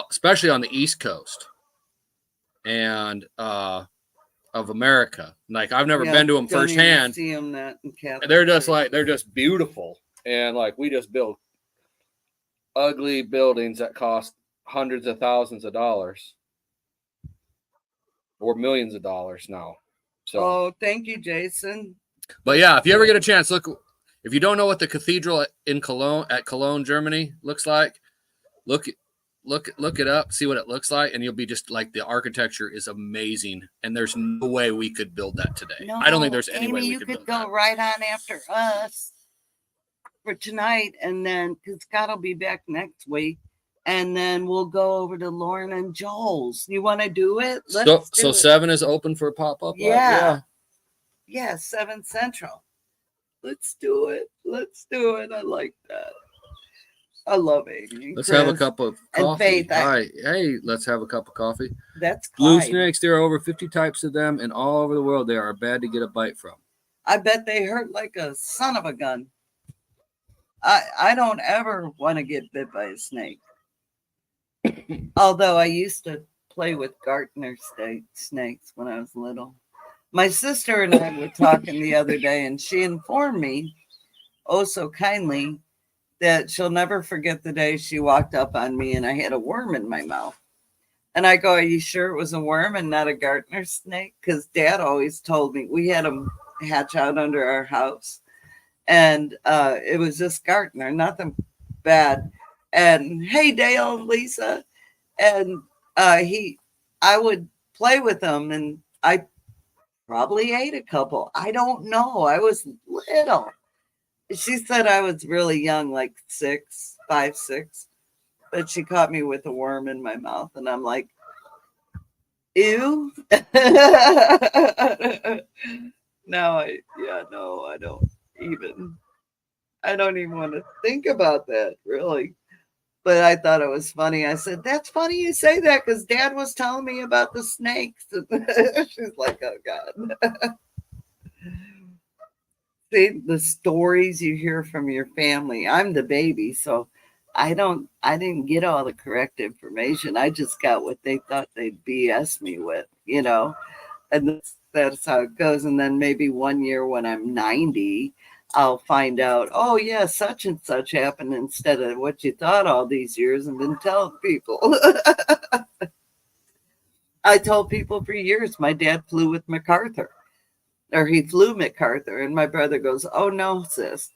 especially on the East Coast and of America. Like I've never been to them firsthand. See them they're just beautiful, and like we just build ugly buildings that cost hundreds of thousands of dollars. Or millions of dollars now. So, thank you, Jason. But yeah, if you ever get a chance, look. If you don't know what the cathedral in Cologne, Germany looks like, look it up, see what it looks like, and you'll be just like, the architecture is amazing, and there's no way we could build that today. No, I don't think there's any way we could build that. You could go right on after us for tonight, and then because Scott will be back next week. And then we'll go over to Lauren and Joel's. You want to do it? Let's do it. 7 is open for a pop-up? Yeah, 7 Central. Let's do it. I like that. I love Amy. Let's have a cup of coffee. And Faith, hey, let's have a cup of coffee. That's Blue snakes. There are over 50 types of them, and all over the world they are bad to get a bite from. I bet they hurt like a son of a gun. I don't ever want to get bit by a snake. Although I used to play with gardener snakes when I was little. My sister and I were talking the other day, and she informed me, oh so kindly, that she'll never forget the day she walked up on me and I had a worm in my mouth. And I go, are you sure it was a worm and not a gardener snake? Because Dad always told me, we had them hatch out under our house. And it was just gardener, nothing bad. And hey, Dale, Lisa, and I would play with them, and I probably ate a couple. I don't know. I was little. She said I was really young, like 5, 6, but she caught me with a worm in my mouth, and I'm like, ew. I don't even want to think about that, really. But I thought it was funny. I said, that's funny you say that because Dad was telling me about the snakes. She's like, oh, God. See, the stories you hear from your family. I'm the baby, so I didn't get all the correct information. I just got what they thought they'd BS me with, and that's how it goes. And then maybe one year when I'm 90, I'll find out, oh, yeah, such and such happened instead of what you thought all these years and been telling people. I told people for years my dad flew with MacArthur, or he flew MacArthur. And my brother goes, oh, no, sis.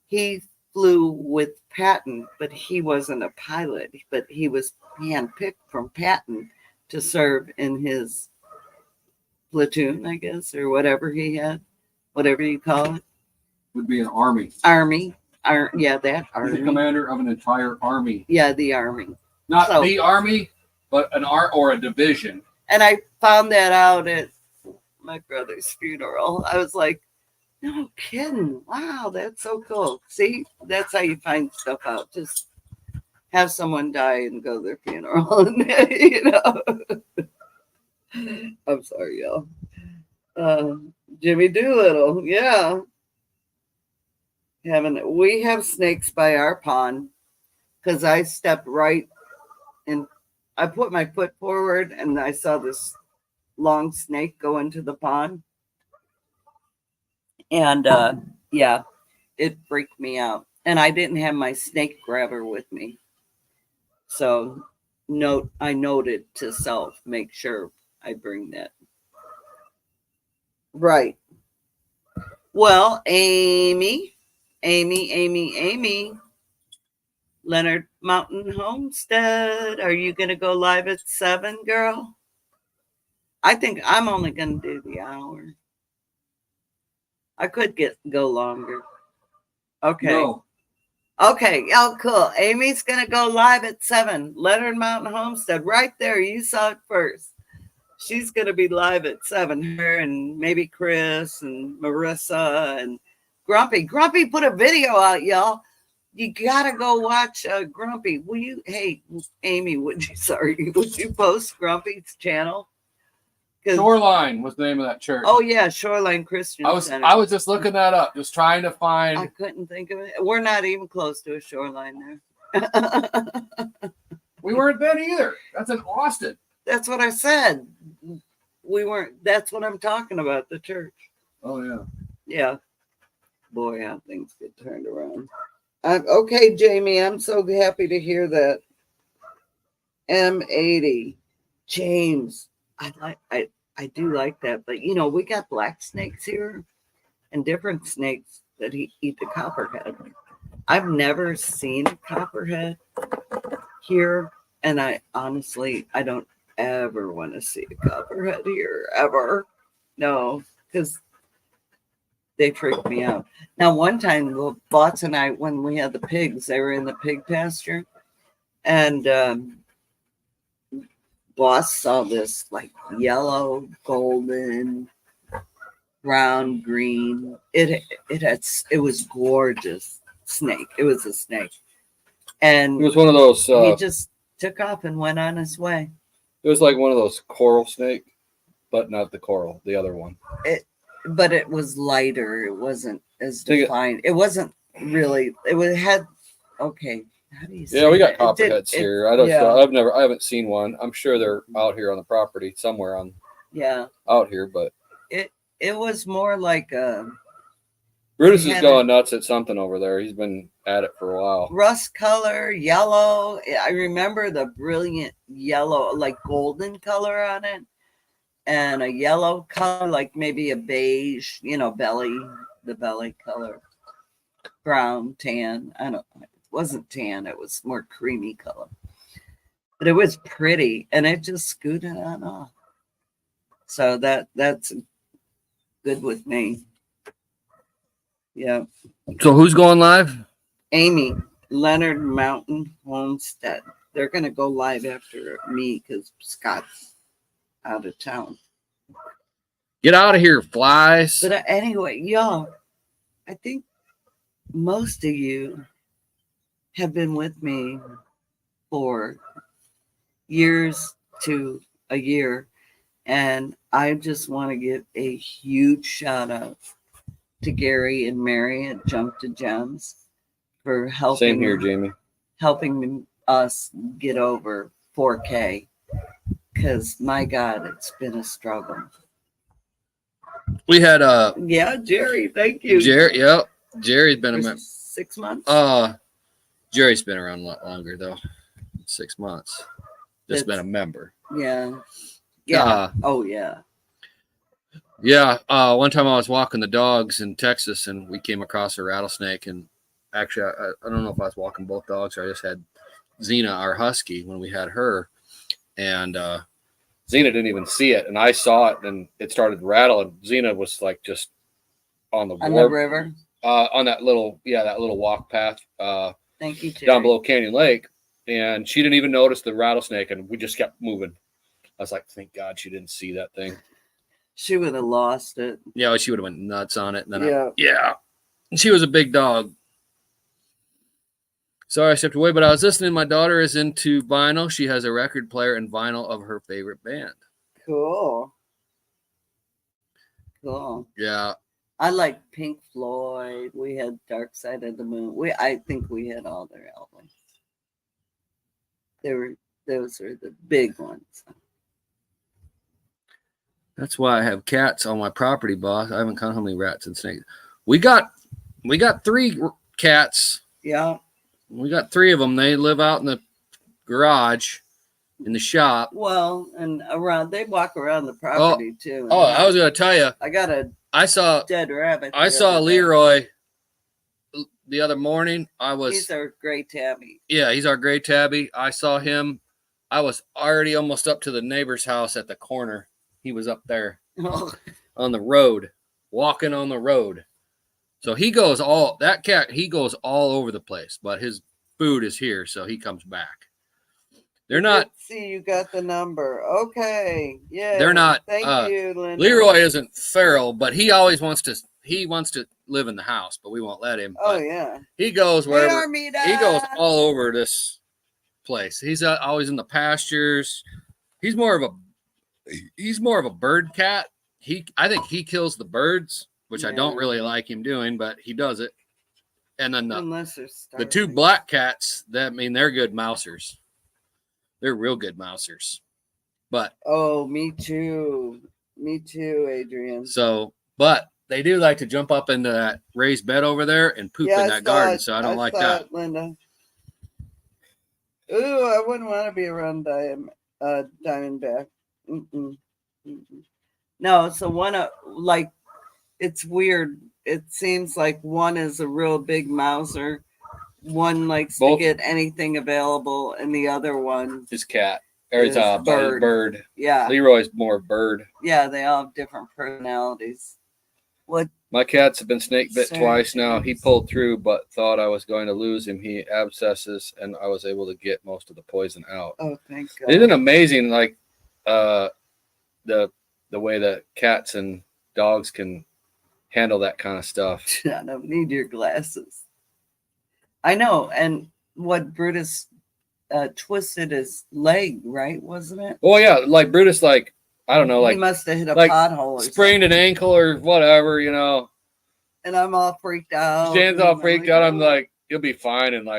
He flew with Patton, but he wasn't a pilot, but he was handpicked from Patton to serve in his platoon, I guess, or whatever he had. whatever you call it, Would be an army. army. Yeah, that He's army. the commander of an entire army. Yeah, the army. Not So- the army, but an art or a division. And I found that out at my brother's funeral. I was like, no kidding. Wow, that's so cool. See, that's how you find stuff out. Just have someone die and go to their funeral. You know. I'm sorry, y'all. Jimmy Doolittle, yeah. We have snakes by our pond because I stepped right and I put my foot forward and I saw this long snake go into the pond. And yeah, it freaked me out. And I didn't have my snake grabber with me. So I noted to self, make sure I bring that. Right. Well, Amy, Leonard Mountain Homestead. Are you going to go live at 7, girl? I think I'm only going to do the hour. I could go longer. Okay. No. Okay. Oh, cool. Amy's going to go live at 7. Leonard Mountain Homestead. Right there. You saw it first. She's going to be live at 7. Her and maybe Chris and Marissa and Grumpy. Grumpy put a video out, y'all. You gotta go watch Grumpy. Will you? Hey, Amy, would you post Grumpy's channel? Shoreline was the name of that church. Oh yeah, Shoreline Christian Center. I was just looking that up, just trying to find. I couldn't think of it. We're not even close to a shoreline there. We weren't then either. That's in Austin. That's what I said. We weren't. That's what I'm talking about. The church. Oh yeah. Yeah. Boy, how things get turned around. Okay, Jamie, I'm so happy to hear that. M80, James, I do like that, but you know we got black snakes here, and different snakes that eat the copperhead. I've never seen a copperhead here, and I honestly don't ever want to see a copperhead here ever. No, because they freaked me out. Now, one time, Bots and I, when we had the pigs, they were in the pig pasture, and Boss saw this like yellow, golden, brown, green. It was gorgeous snake. It was a snake, and It was one of those. he just took off and went on his way. It was like one of those coral snake, but not the coral, the other one. But it was lighter. It wasn't as defined. It wasn't really. Had okay. How do you say? Yeah, we got that? copperheads here. I haven't seen one. I'm sure they're out here on the property somewhere out here, but it was more like Brutus is going nuts at something over there. He's been at it for a while. Rust color, yellow. I remember the brilliant yellow, like golden color on it. And a yellow color, like maybe a beige, the belly color, brown, tan. I don't know. It wasn't tan. It was more creamy color. But it was pretty, and it just scooted on off. So that's good with me. Yeah. So who's going live? Amy, Leonard Mountain Homestead. They're going to go live after me because Scott's out of town. Get out of here, flies. But anyway, y'all, I think most of you have been with me for years to a year, and I just want to give a huge shout out to Gary and Mary at Jump to Gems for helping. Same here, Jamie. Helping us get over 4K. Because my God, it's been a struggle. We had yeah, Jerry, thank you. Jerry's been for 6 months. Jerry's been around a lot longer though. 6 months. Just been a member. Yeah. Oh yeah. Yeah. One time I was walking the dogs in Texas and we came across a rattlesnake, and actually I don't know if I was walking both dogs or I just had Xena, our husky, when we had her. And Xena didn't even see it, and I saw it, and it started to rattle, and Xena was like just on the on the river. On that little walk path Thank you, Jerry. down below Canyon Lake, and she didn't even notice the rattlesnake, and we just kept moving. I was like, thank God she didn't see that thing. She would have lost it. Yeah, she would have went nuts on it. And then Yeah. And she was a big dog. Sorry I stepped away, but I was listening. My daughter is into vinyl. She has a record player and vinyl of her favorite band. Cool. Yeah. I like Pink Floyd. We had Dark Side of the Moon. I think we had all their albums. Those are the big ones. That's why I have cats on my property, boss. I haven't counted how many rats and snakes. We got 3 cats. Yeah. We got 3 of them. They live out in the garage, in the shop. Well, and they walk around the property too. Oh, I was gonna tell you. I saw dead rabbit. I saw Leroy the other morning. He's our gray tabby. Yeah, he's our gray tabby. I saw him. I was already almost up to the neighbor's house at the corner. He was up there on the road, walking on the road. So he goes all over the place, but his food is here, so he comes back. They're not. See, you got the number. Okay. Yeah. They're not. Thank you, Linda. Leroy isn't feral, but he always wants to. He wants to live in the house, but we won't let him. Oh yeah. He goes wherever. Hey, he goes all over this place. He's always in the pastures. He's more of a bird cat. I think he kills the birds, which I don't really like him doing, but he does it. And then the 2 black cats, they're good mousers. They're real good mousers. But me too, Adrian. So, but they do like to jump up into that raised bed over there and poop in that garden. So I don't like that. Linda. Ooh, I wouldn't want to be around Diamondback. Mm-mm. No, so one it's weird. It seems like one is a real big mouser. One likes to get anything available, and the other one is cat. Or is bird. Yeah. Leroy's more bird. Yeah, they all have different personalities. What? My cats have been snake bit twice now. He pulled through, but thought I was going to lose him. He abscesses, and I was able to get most of the poison out. Oh, thank God! Isn't it amazing? Like, the way that cats and dogs can handle that kind of stuff. I don't need your glasses. I know, and what Brutus twisted his leg, right? Wasn't it? Oh yeah, like Brutus, I don't know, he must have hit a pothole, or sprained an ankle or whatever, And I'm all freaked out. Stan's all freaked out. I'm like, you'll be fine in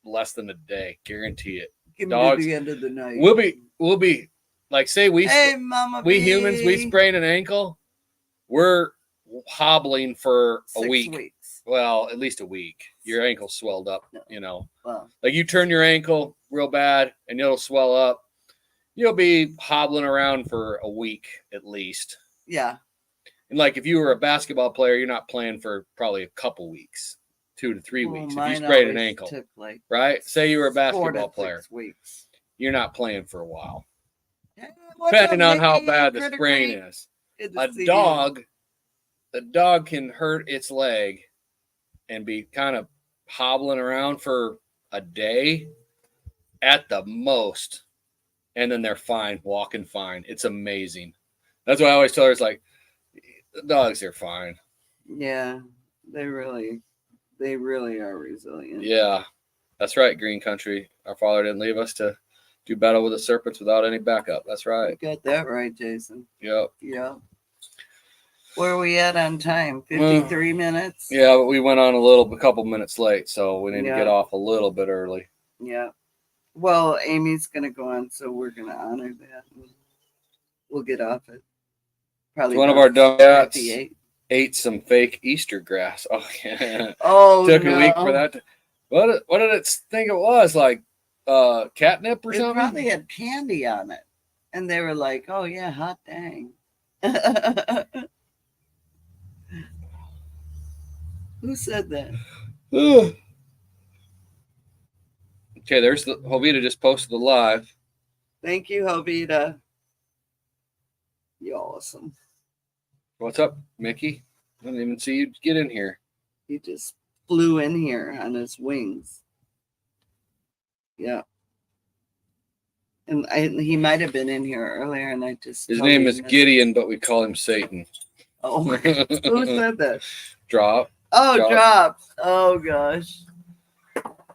less than a day, guarantee it. Give me to the end of the night. We'll be like, say we humans, we sprain an ankle, we're hobbling for 6 week. weeks. Well, at least a week. Your ankle swelled up, Wow. Like you turn your ankle real bad and it'll swell up. You'll be hobbling around for a week at least. Yeah. And if you were a basketball player, you're not playing for probably a couple weeks, 2 to 3 weeks. If you sprained an ankle, right? Say you were a basketball player, 6 weeks. You're not playing for a while. Hey, depending on how bad the sprain is. The dog can hurt its leg and be kind of hobbling around for a day at the most, and then they're fine, walking fine. It's amazing. That's why I always tell her, it's like, the dogs are fine. Yeah, they really are resilient. Yeah, that's right, Green Country. Our Father didn't leave us to do battle with the serpents without any backup. That's right. You got that right, Jason. Yep. Where are we at on time? 53 minutes? Yeah, but we went on a couple minutes late, so we need to get off a little bit early. Yeah. Well, Amy's going to go on, so we're going to honor that. We'll get off it. Probably one of our dogs ate some fake Easter grass. Oh, yeah. Oh, Took a week for that. What did it think it was? Catnip or something? It probably had candy on it. And they were like, oh, yeah, hot dang. Who said that? Okay, there's Jovita just posted the live. Thank you, Jovita. You're awesome. What's up, Mickey? I didn't even see you get in here. He just flew in here on his wings. Yeah. And he might have been in here earlier, and I just. His name is Gideon, but we call him Satan. Oh, who said that? Drop. Oh, Drops. Oh gosh.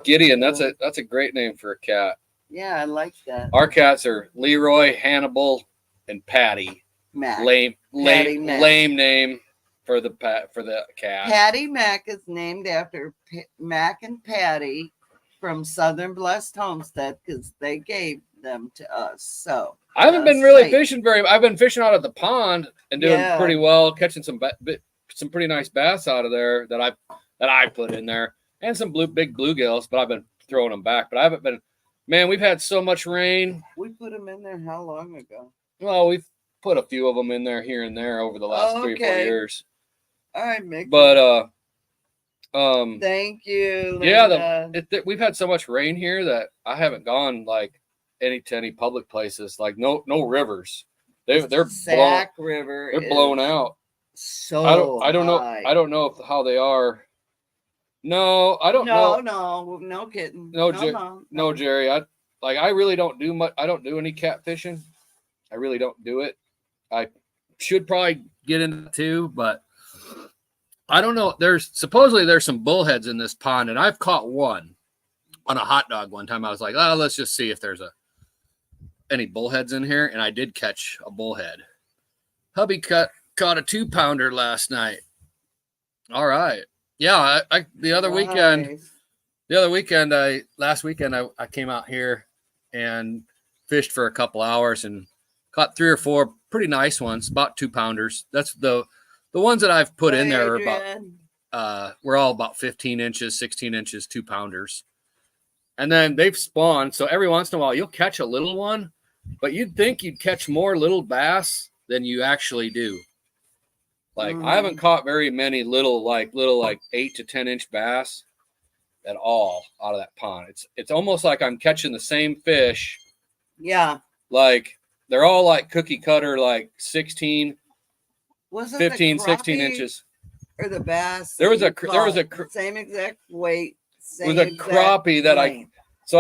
Gideon. That's a great name for a cat. Yeah, I like that. Our cats are Leroy, Hannibal, and Patty. Mac. Lame name for the cat. Patty Mac is named after Mac and Patty from Southern Blessed Homestead because they gave them to us. So I haven't been really fishing I've been fishing out at the pond and doing pretty well, catching some pretty nice bass out of there that I put in there, and some big bluegills, but I've been throwing them back. But I haven't been. Man, we've had so much rain. We put them in there how long ago? Well, we've put a few of them in there here and there over the last 3 or 4 years. All right, Mick. But thank you, Linda. Yeah, we've had so much rain here that I haven't gone like any public places, like no rivers. They're Sac River. They're blown out. So I don't know how they are. No, I don't know. No kidding. No, Jerry. I really don't do much. I don't do any cat fishing. I really don't do it. I should probably get into it too, but I don't know. Supposedly there's some bullheads in this pond, and I've caught one on a hot dog one time. I was like, oh, let's just see if there's any bullheads in here, and I did catch a bullhead. Hubby caught a 2-pounder last night. All right. Yeah, last weekend I came out here and fished for a couple hours and caught 3 or 4 pretty nice ones, about 2-pounders. That's the ones that I've put in there are about we're all about 15 inches, 16 inches, 2-pounders. And then they've spawned, so every once in a while you'll catch a little one, but you'd think you'd catch more little bass than you actually do. Like I haven't caught very many little 8 to 10 inch bass at all out of that pond. It's almost like I'm catching the same fish. Yeah. Like they're all like cookie cutter, like 16, was it 15, 16 inches. Or the bass. There was a same exact weight. It was a crappie that I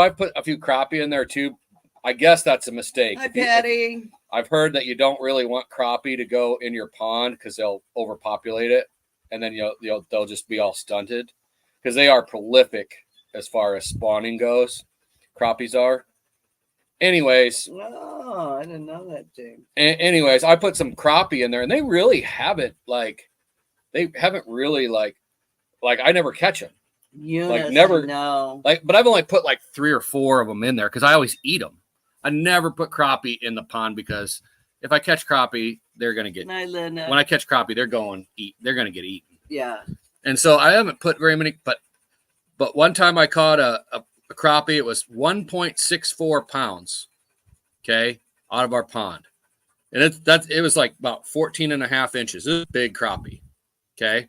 put a few crappie in there too. I guess that's a mistake. Hi, Patty. I've heard that you don't really want crappie to go in your pond because they'll overpopulate it, and then they'll just be all stunted because they are prolific as far as spawning goes. Crappies are. Anyways. Oh, I didn't know that, James. Anyways, I put some crappie in there, and they really haven't really I never catch them. Never. No. But I've only put 3 or 4 of them in there because I always eat them. I never put crappie in the pond because if I catch crappie, they're gonna get. When I catch crappie, they're gonna get eaten. Yeah. And so I haven't put very many, but one time I caught a crappie. It was 1.64 pounds. Okay, out of our pond, and it was like about 14.5 inches. It was a big crappie. Okay,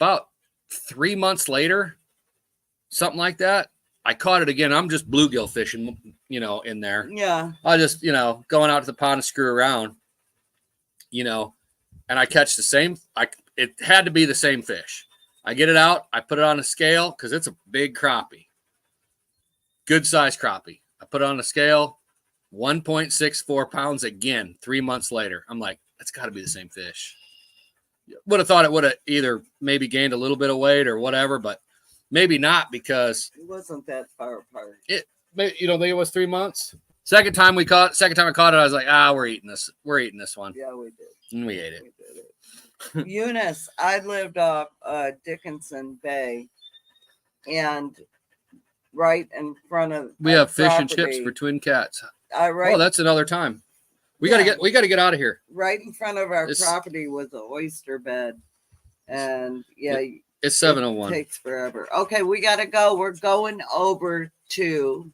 about 3 months later, something like that. I caught it again. I'm just bluegill fishing, in there. Yeah. I just, going out to the pond to screw around, and I catch the same. It had to be the same fish. I get it out. I put it on a scale because it's a big crappie. Good size crappie. I put it on a scale, 1.64 pounds again, 3 months later. I'm like, that's got to be the same fish. Would have thought it would have either maybe gained a little bit of weight or whatever, but maybe not because it wasn't that far apart. Think it was 3 months. Second time I caught it, I was like, we're eating this. We're eating this one. Yeah, we did. And we ate it. We did it. Eunice, I lived off Dickinson Bay, and right in front of we have fish and chips for twin cats. That's another time. We gotta get out of here. Right in front of our property was an oyster bed, and it's 7:01. It takes forever. Okay, we gotta go. We're going over to.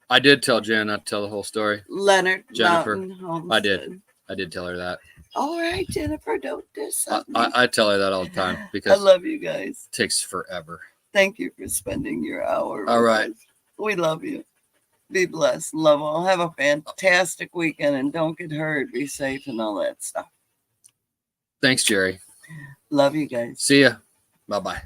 I did tell Jen not to tell the whole story. Leonard Jennifer. Homestead. I did tell her that. All right, Jennifer, don't do something. I tell her that all the time because I love you guys. It takes forever. Thank you for spending your hour. All right. We love you. Be blessed. Love all. Have a fantastic weekend and don't get hurt. Be safe and all that stuff. Thanks, Jerry. Love you guys. See ya. Bye-bye.